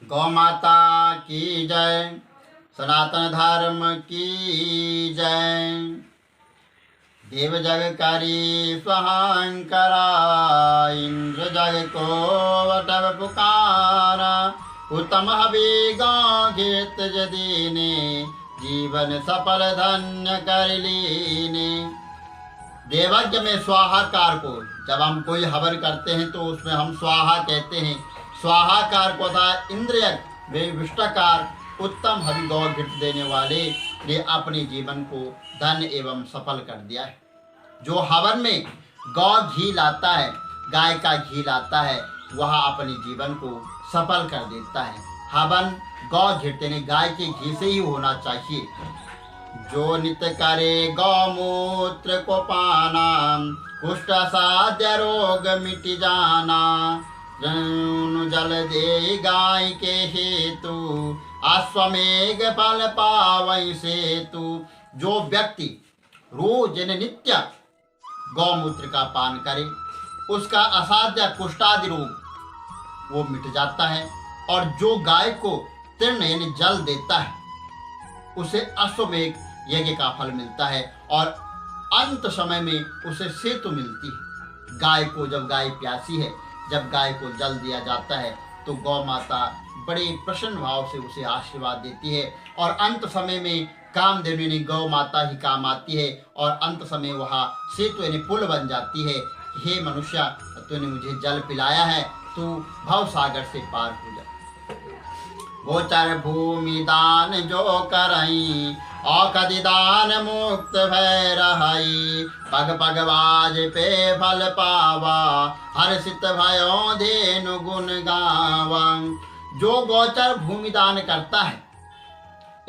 गौ माता की जय। सनातन धर्म की जय। देव जग करी स्वहंकरा, इंद्र जग को वटव पुकारा। उत्तम हबि गौ घृत जदीने, जीवन सफल धन्य कर लीने। देवज्ञ में स्वाहाकार को जब हम कोई हवन करते हैं तो उसमें हम स्वाहा कहते हैं। स्वाहाकार को था इंद्रियज्ञ वे विष्टाकार उत्तम हवि गौ घृत देने वाले ने अपने जीवन को धन्य एवं सफल कर दिया है। जो हवन में गौ घी लाता है, गाय का घी लाता है, वह अपने जीवन को सफल कर देता है। हवन गौ घृत यानी गाय के घी से ही होना चाहिए। जो नित्य करे गौमूत्र को पाना, कुष्ठ साध्य रोग मिट जाना। जल दे गाय के हेतु, अश्वमेघ फल पावै सेतु। जो व्यक्ति रोज यानी नित्य गौमूत्र का पान करे, उसका असाध्य कुष्ठादि रोग वो मिट जाता है। और जो गाय को तृण यानी जल देता है, उसे अश्वमेघ यज्ञ का फल मिलता है और अंत समय में उसे सेतु मिलती है। गाय को जब गाय प्यासी है, जब गाय को जल दिया जाता है तो गौ माता बड़े प्रसन्न भाव से उसे आशीर्वाद देती है। और अंत समय में कामधेनु यानी गौ माता ही काम आती है और अंत समय वह सेतु यानी पुल बन जाती है। हे मनुष्य, तूने मुझे जल पिलाया है, तू भव सागर से पार हो जा। गोचर भूमि दान जो करई, औषधि दान मुक्त भय रहई। पग पग बाज पे फल पावा, हर्षित भयो धेनु गुण गावा। जो गोचर भूमि दान करता है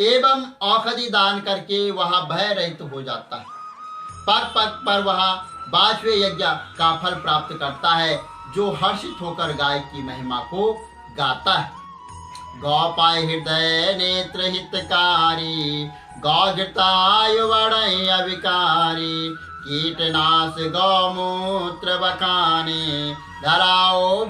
एवं औषधि दान करके वह भय रहित हो जाता है। पग पग पर वह बाजपेय यज्ञ का फल प्राप्त करता है। जो हर्षित होकर गाय की महिमा को गाता है। गौ पाय हृदय नेत्र हितकारी, गौ घृतायु बढ़ई अविकारी। कीटनाश गौमूत्र बखाने, धराओ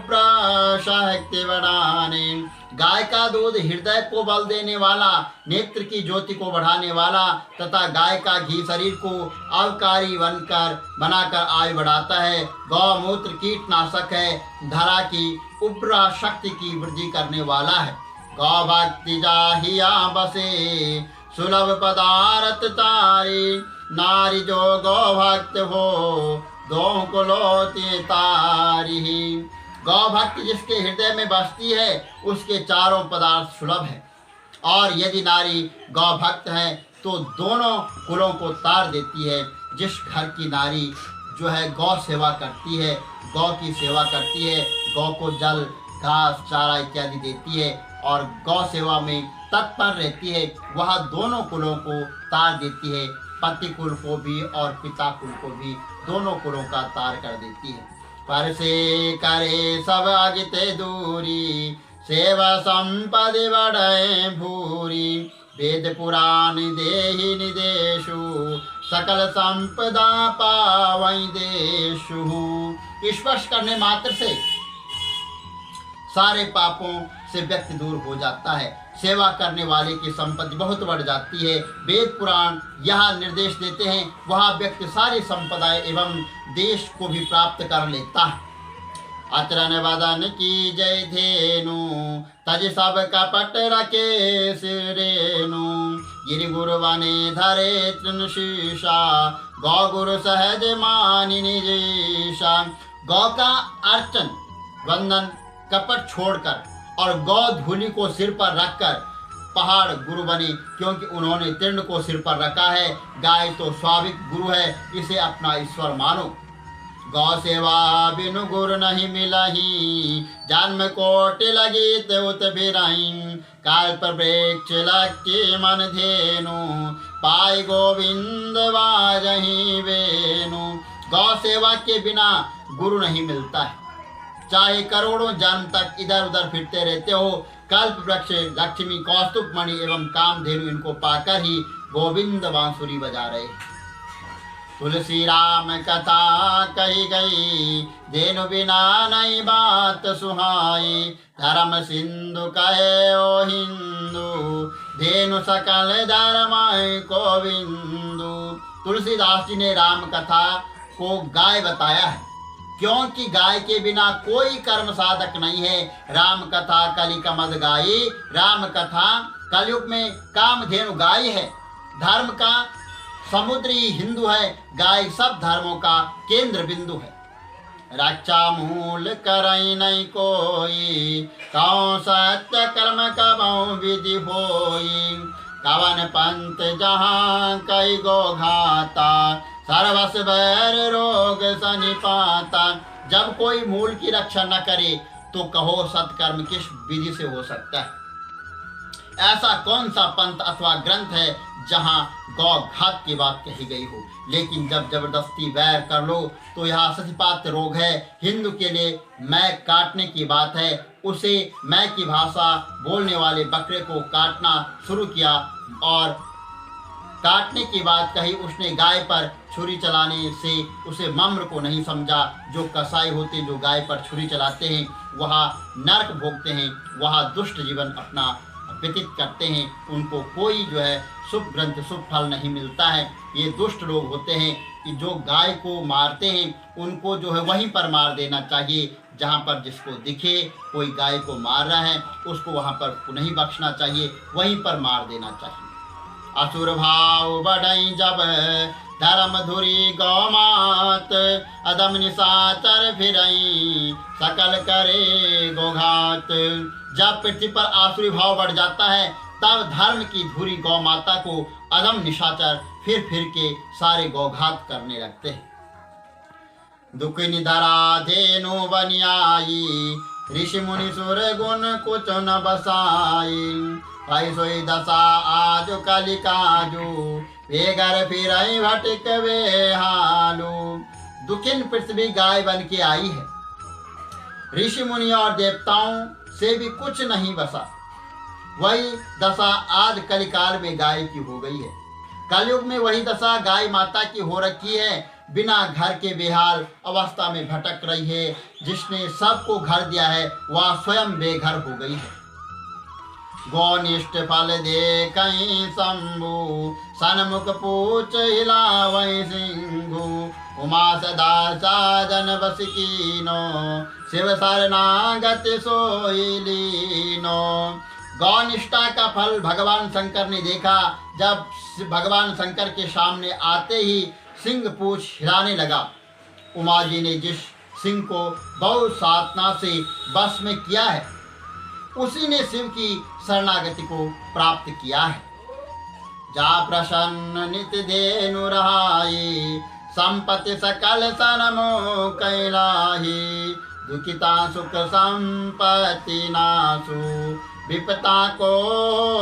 शक्ति बढ़ाने। गाय का दूध हृदय को बल देने वाला, नेत्र की ज्योति को बढ़ाने वाला तथा गाय का घी शरीर को अवकारी बनाकर आयु बढ़ाता है। गौमूत्र कीटनाशक है, धरा की उब्रा शक्ति की वृद्धि करने वाला है। गौ भक्ति जाहिया बसे, सुलभ पदार्थ तारी। नारी जो गौ भक्त हो, दो को लोती तारी। गौ भक्ति जिसके हृदय में बसती है, उसके चारों पदार्थ सुलभ है। और यदि नारी गौ भक्त है तो दोनों कुलों को तार देती है। जिस घर की नारी जो है गौ सेवा करती है, गौ की सेवा करती है, गौ को जल घास चारा इत्यादि देती है और गौ सेवा में तत्पर रहती है, वह दोनों कुलों को तार देती है। पति कुल को भी और पिता कुल को भी, दोनों कुलों का तार कर देती है। पर से करे सब अगिते दूरी, सेवा संपदि बढ़े भूरी। वेद पुराण देहि निदेशु, सकल संपदा पावै देशु। स्पर्श करने मात्र से सारे पापों से व्यक्ति दूर हो जाता है। सेवा करने वाले की संपत्ति बहुत बढ़ जाती है। वेद पुराण यह निर्देश देते हैं, वह व्यक्ति सारी संपदाएं एवं देश को भी प्राप्त कर लेता है। अचरन वदन की जय धेनु, तज सब कपट रखे सिरेनु। गिरि गुरु बने धरे तृण शीशा, गौ गुरु सहज मानि निजेशा। गौ का अर्चन वंदन कपट छोड़कर और गौ धूलि को सिर पर रखकर पहाड़ गुरु बने, क्योंकि उन्होंने तृण को सिर पर रखा है। गाय तो स्वाभाविक गुरु है, इसे अपना ईश्वर मानो। गौ सेवा बिनु गुरु नहीं मिलही, जन्म कोटि लगी उत बिरही। कल्प वृक्ष लक्की मन धेनु, पाई गोविंद बाजहि वेनु। गौ सेवा के बिना गुरु नहीं मिलता है। चाहे करोड़ों जन्म तक इधर उधर फिरते रहते हो, कल्प वृक्ष लक्ष्मी कौस्तुभ मणि एवं कामधेनु इनको पाकर ही गोविंद बांसुरी बजा रहे। तुलसी राम कथा कही गई, धेनु बिना नहीं बात सुहाई। धर्म सिंधु कहे ओ हिंदू, धेनु सकल धर्म को बिंदु। तुलसीदास जी ने राम कथा को गाय बताया है, क्योंकि गाय के बिना कोई कर्म साधक नहीं है। राम कथा कलि कमद गाई, राम कथा कलयुग में कामधेनु गाय है। धर्म का समुद्री हिंदू है, गाय सब धर्मों का केंद्र बिंदु है। रक्षा मूल करई नहीं कोई, कौन सत्य कर्म कबहु विधि होई। कवन पंथ जहाँ कई गो घाता, सर्वस बैर रोग सनिपाता। जब कोई मूल की रक्षा न करे तो कहो सत्कर्म किस विधि से हो सकता है। ऐसा कौन सा पंथ अथवा ग्रंथ है जहाँ गौ घात की बात कही गई हो। लेकिन जब जबरदस्ती वैर कर लो तो यहाँ सतिपात रोग है। हिंदू के लिए मैं काटने की बात है, उसे मैं की भाषा बोलने वाले बकरे को काटना शुरू किया और काटने की बात कही। उसने गाय पर छुरी चलाने से उसे मम्र को नहीं समझा। जो कसाई होते जो गाय पर छुरी चलाते हैं वहाँ नरक भोगते हैं, वहाँ दुष्ट जीवन अपना व्यतीत करते हैं। उनको कोई जो है शुभ ग्रंथ शुभ फल नहीं मिलता है। ये दुष्ट लोग होते हैं कि जो गाय को मारते हैं उनको जो है वहीं पर मार देना चाहिए। जहाँ पर जिसको दिखे कोई गाय को मार रहा है उसको वहाँ पर नहीं बख्शना चाहिए, वहीं पर मार देना चाहिए। असुर भाव बढ़ई जब धर्म धुरी गौमात, अदम निशाचर फिरई सकल करे गोघात। जब पृथ्वी पर आसुरी भाव बढ़ जाता है तब धर्म की धुरी गौ माता को अदम निशाचर फिर के सारे गौघात करने लगते हैं। दुख निधरा धेनु बनियाई, ऋषि मुनि सुर गुण कुछ न बसाई। भाई सोई दशा आज कलिकाजू, वे घर फिर भटक वे हालू। दुखिन पृथ्वी गाय बन के आई है, ऋषि मुनि और देवताओं से भी कुछ नहीं बसा। वही दशा आज कलिकाल में गाय की हो गई है। कलयुग में वही दशा गाय माता की हो रखी है। बिना घर के बेहाल अवस्था में भटक रही है। जिसने सबको घर दिया है वह स्वयं बेघर हो गई है। गौनिष्ठ फल दे कहीं शंभु, सनमुख पूछ हिलावै सिंधु। उमा सदा साधन बस कीनो, शिव शरणागत सोई लीनो। गौनिष्ठा का फल भगवान शंकर ने देखा। जब भगवान शंकर के सामने आते ही सिंह पूछ हिलाने लगा। उमा जी ने जिस सिंह को बहुत साधना से बस में किया है उसी ने शिव की शरणागति को प्राप्त किया है। जा प्रसन्न नित धेनु रहाई, संपत्ति सकल सनमो कैलाही। दुखिता सुख संपत्ति नासु, विपता को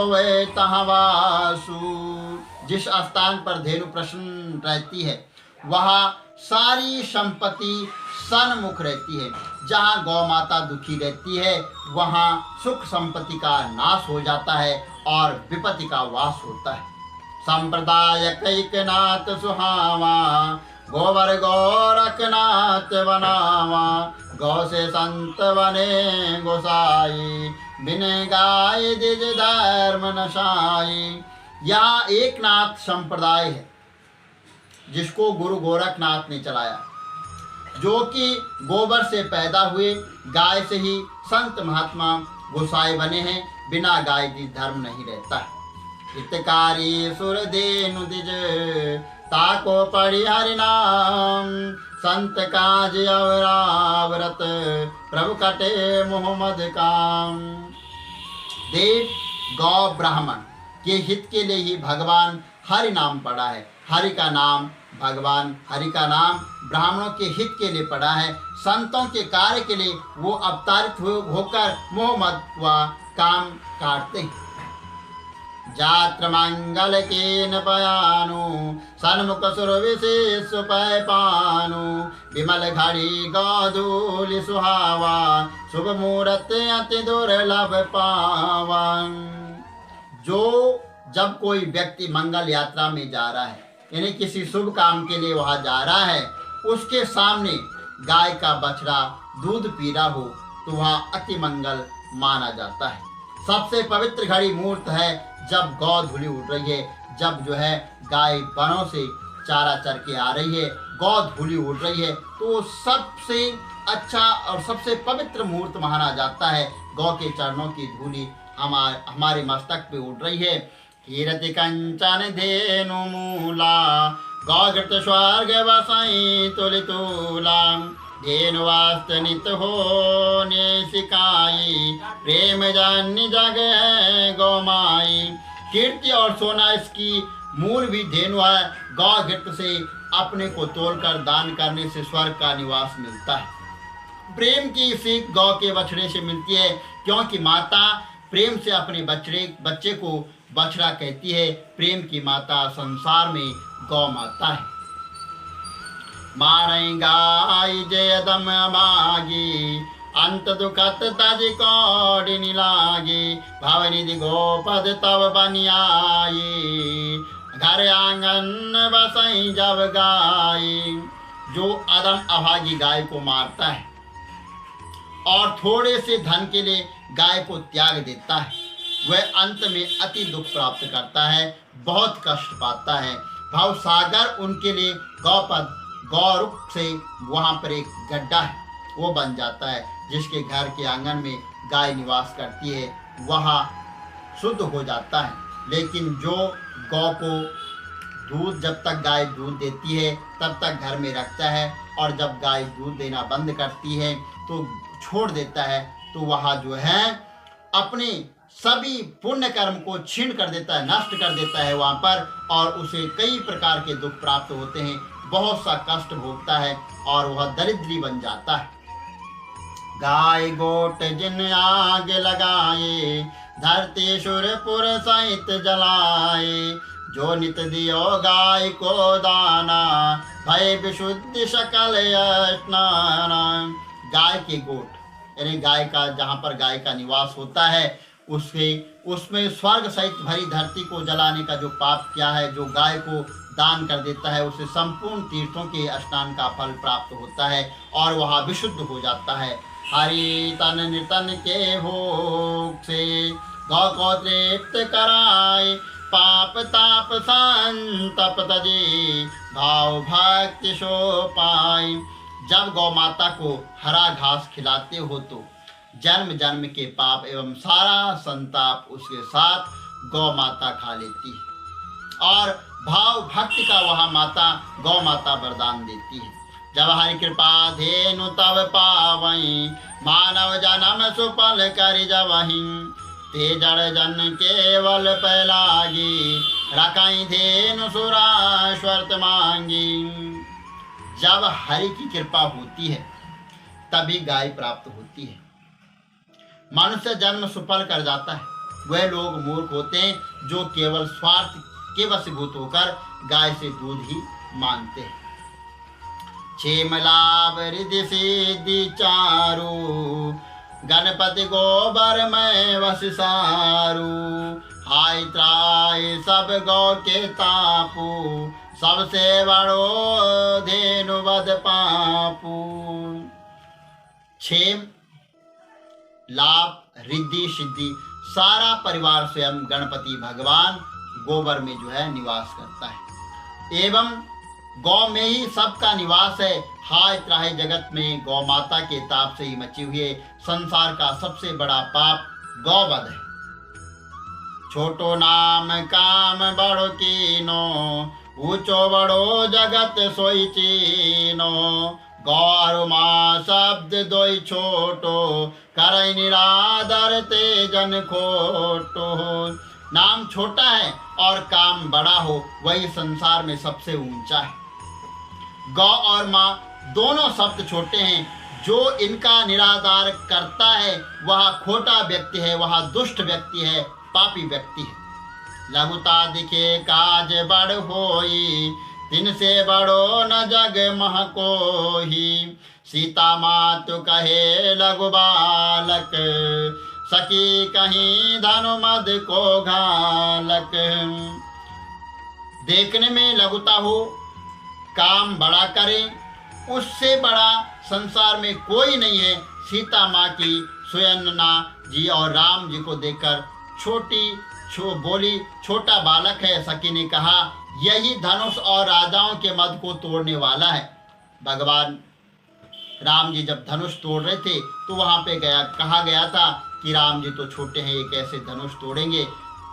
वे तहवासु। जिस स्थान पर धेनु प्रसन्न रहती है वहाँ सारी संपत्ति सन्मुख रहती है। जहाँ गौ माता दुखी रहती है वहाँ सुख संपत्ति का नाश हो जाता है और विपत्ति का वास होता है। संप्रदाय कैकनाथ सुहावा, गोबर गोरखनाथ बनावा। गौ से संत बने गोसाई, बिन गाय दिज धर्म नशाई। यहाँ एक नाथ संप्रदाय है जिसको गुरु गोरखनाथ ने चलाया, जो कि गोबर से पैदा हुए, गाय से ही संत महात्मा गोसाई बने हैं। बिना गाय दिज धर्म नहीं रहता। हितकारी सुर धेनु दिज, ताको पढ़ी हरि नाम। संत काज अवराव्रत, प्रभु कटे मोहम्मद काम। देव गौ ब्राह्मण के हित के लिए ही भगवान हरि नाम पड़ा है। हरि का नाम भगवान, हरि का नाम ब्राह्मणों के हित के लिए पड़ा है। संतों के कार्य के लिए वो अवतारित होकर मोहम्मद व काम काटते हैं। जात्र मंगल कीन पयानु, सन्मुख सुर विशेष पै पानु। विमल घड़ी गौधूलि सुहावा, शुभ मुहूर्त अति दुर्लभ पावन। जो जब कोई व्यक्ति मंगल यात्रा में जा रहा है यानी किसी शुभ काम के लिए वहां जा रहा है, उसके सामने गाय का बछड़ा दूध पी रहा हो तो वह अति मंगल माना जाता है। सबसे पवित्र घड़ी मुहूर्त है जब गौ धुली उठ रही है, जब जो है गाय बनों से चारा चर के आ रही है, गौ धुली उठ रही है, तो सबसे अच्छा और सबसे पवित्र मुहूर्त माना जाता है। गौ के चरणों की धूली हमारे मस्तक पे उड़ रही है। कीरति कंचन धेनु मूला गौघृत स्वर्ग वसई तुलितूला धेनुवास्त नित हो सिकाई प्रेम जन्य जग है गौमाई। कीर्ति और सोना इसकी मूल भी धेनु है। गौघृत से अपने को तोड़कर दान करने से स्वर्ग का निवास मिलता है। प्रेम की सीख गौ के बछड़े से मिलती है, क्योंकि माता प्रेम से अपने बच्चे को बछड़ा कहती है। प्रेम की माता संसार में गौ माता है। मारई गाय जयदम मागी अंत दुखत तज कौड़िनी लागी भवनिधि गोपद तब बनियाई घर आंगन बसई जब गाई। जो अदम अभागी गाय को मारता है और थोड़े से धन के लिए गाय को त्याग देता है, वह अंत में अति दुख प्राप्त करता है, बहुत कष्ट पाता है। भाव सागर उनके लिए गौपद गौरुख से वहां पर एक गड्ढा है, वो बन जाता है। जिसके घर के आंगन में गाय निवास करती है वह शुद्ध हो जाता है। लेकिन जो गौ को दूध, जब तक गाय दूध देती है तब तक घर में रखता है, और जब गाय दूध देना बंद करती है तो छोड़ देता है, तो वह जो है अपने सभी पुण्य कर्म को छीन कर देता है, नष्ट कर देता है वहां पर, और उसे कई प्रकार के दुख प्राप्त होते हैं, बहुत सा कष्ट भोगता है और वह दरिद्री बन जाता है। गाय गोट जिन आग लगाए धरती सुरपुर सहित जलाए जो नित दियो गाय को दाना भय विशुद्धि सकल स्नाना। गाय के गोट यानी गाय का, जहाँ पर गाय का निवास होता है उसमें स्वर्ग सहित भरी धरती को जलाने का जो पाप किया है, जो गाय को दान कर देता है, उसे संपूर्ण तीर्थों के स्नान का फल प्राप्त होता है और वह विशुद्ध हो जाता है। हरि तन नितन के भोग से गौ को तृप्त कराए पाप ताप संतप तजे भाव भक्ति शो पाए। जब गौ माता को हरा घास खिलाते हो तो जन्म जन्म के पाप एवं सारा संताप उसके साथ गौ माता खा लेती है और भाव भक्ति का वह माता गौ माता वरदान देती है। जब हरि कृपा धेनु तब पावई मानव जन्म सुफल कर जवहि ते जड़ जन केवल पैलागी रखाई धेनु सुराश्वर्त मांगी। जब हरि की कृपा होती है तभी गाय प्राप्त होती है। मनुष्य जन्म सुफल कर जाता है। वह लोग मूर्ख होते हैं जो केवल स्वार्थ के वशीभूत होकर गाय से दूध ही मांगते हैं। क्षेम लाभ रिद्धि सिद्धि चारु गणपति गोबर में वसिसारू हाय त्राय सब गौ के तापू सबसे बड़ो धेनु वध पापू। क्षेम लाभ रिद्धि सिद्धि सारा परिवार स्वयं गणपति भगवान गोबर में जो है निवास करता है एवं गौ में ही सबका निवास है। हाय त्राही जगत में गौ माता के ताप से ही मचे हुए संसार का सबसे बड़ा पाप गौवध है। छोटो नाम काम बड़ो कीनो ऊंचो बड़ो जगत सोई चीनो गौर माँ शब्द दोई छोटो करई निरादर ते जन खोटो। नाम छोटा है और काम बड़ा हो वही संसार में सबसे ऊंचा है। गौ और माँ दोनों शब्द छोटे हैं। जो इनका निरादार करता है वह खोटा व्यक्ति है, वह दुष्ट व्यक्ति है, पापी व्यक्ति है। लघुता दिखे काज बड़ होई दिन से बड़ो न जग मह कोही सीता मातु कहे लघु बालक सखी कहीं धनु मद को घालक। देखने में लघुता हो, काम बड़ा करें, उससे बड़ा संसार में कोई नहीं है। सीता माँ की सुयन्ना जी और राम जी को देखकर बोली, छोटा बालक है। सखी ने कहा, यही धनुष और राजाओं के मद को तोड़ने वाला है। भगवान राम जी जब धनुष तोड़ रहे थे तो वहाँ पे कहा गया था कि राम जी तो छोटे हैं, ये कैसे धनुष तोड़ेंगे।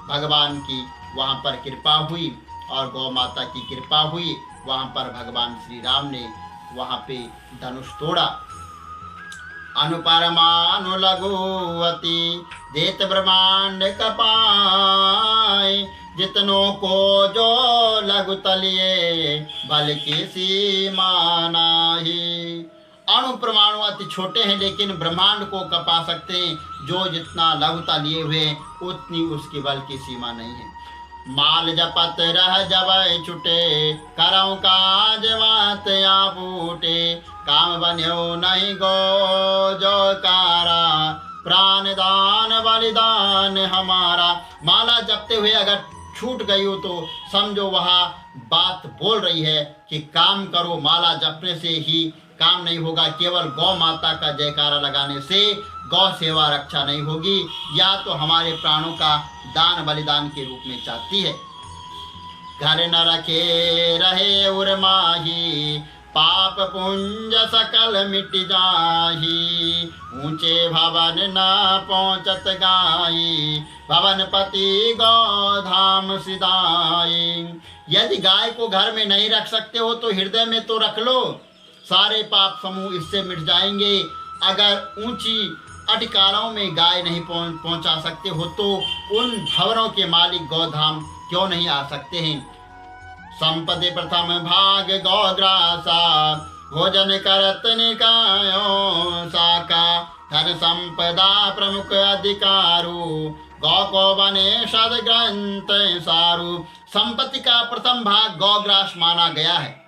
भगवान की वहाँ पर कृपा हुई और गौ माता की कृपा हुई। वहाँ पर भगवान श्री राम ने वहाँ पे धनुष तोड़ा। अनुपरमानु लघुवती देत ब्रह्मांड कपाय, जितनों को जो लघु तलिए बल की सीमा नाही। अणु परमाणु अति छोटे हैं लेकिन ब्रह्मांड को कपा सकते हैं। जो जितना लघुता लिए हुए उतनी उसकी बल की सीमा नहीं है। माल जपत रह जब छुटे, करऊं काज वात या बूटे, काम बन्यो नहीं गो जो कारा, प्राण दान बलिदान हमारा। माला जपते हुए अगर छूट गई हो तो समझो वह बात बोल रही है कि काम करो। माला जपने से ही काम नहीं होगा, केवल गौ माता का जयकारा लगाने से गौ सेवा रक्षा नहीं होगी। या तो हमारे प्राणों का दान बलिदान के रूप में चाहती है। घर न रखे रहे उर्माही, पाप पुंज सकल मिट जाही, ऊंचे भवन न पहुँचत गाई, भवनपति गौ धाम सिधाई। यदि गाय को घर में नहीं रख सकते हो तो हृदय में तो रख लो, सारे पाप समूह इससे मिट जाएंगे। अगर ऊंची अटकालों में गाय नहीं पहुंचा सकते हो तो उन भवनों के मालिक गौधाम क्यों नहीं आ सकते हैं। संपत्ति प्रथम भाग गौग्रासा, भोजन करत निकायो साका, धन संपदा प्रमुख अधिकारू, गौ को बने सद ग्रंथ सारू। संपत्ति का प्रथम भाग गौग्रास माना गया है।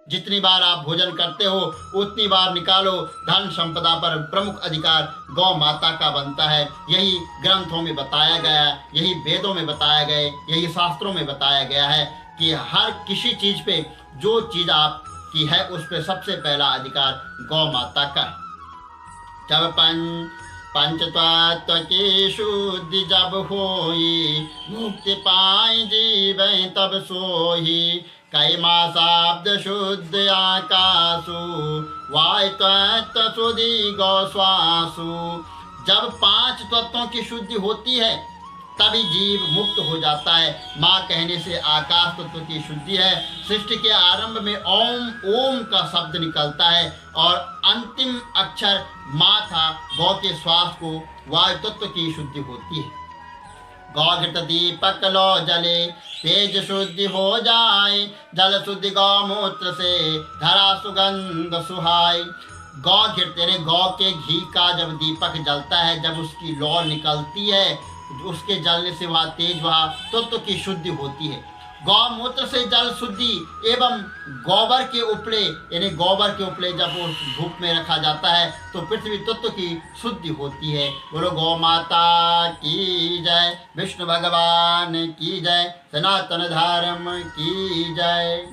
जितनी बार आप भोजन करते हो उतनी बार निकालो। धन संपदा पर प्रमुख अधिकार गौ माता का बनता है। यही ग्रंथों में बताया गया, यही वेदों में बताया गया, यही शास्त्रों में बताया गया है कि हर किसी चीज पे जो चीज आपकी है उस पे सबसे पहला अधिकार गौ माता का है। जब पंचतत्व की शुद्धि जब होई, मुक्ति पाई जीव तब सोही, कई मासाब्द शुद्ध आकाशु, वाय तत्व सुधि गौश्वासु। जब 5 तत्वों की शुद्धि होती है तभी जीव मुक्त हो जाता है। माँ कहने से आकाश तत्व की शुद्धि है। सृष्टि के आरंभ में ओम का शब्द निकलता है और अंतिम अक्षर माँ था। गौ के श्वास को वायु तत्व की शुद्धि होती है। गौघृत दीपक लो जले, तेज शुद्धि हो जाए, जल शुद्धि गौमूत्र से, धरा सुगंध सुहाय। गौघृत यानी गौ के घी का जब दीपक जलता है, जब उसकी लौ निकलती है, उसके जलने से वह तेज वह तत्व की शुद्धि होती है। गौमूत्र से जल शुद्धि एवं गोबर के उपले यानी गोबर के उपले जब वो धूप में रखा जाता है तो पृथ्वी तत्व की शुद्धि होती है। बोलो गौ माता की जय, विष्णु भगवान की जय, सनातन धर्म की जय।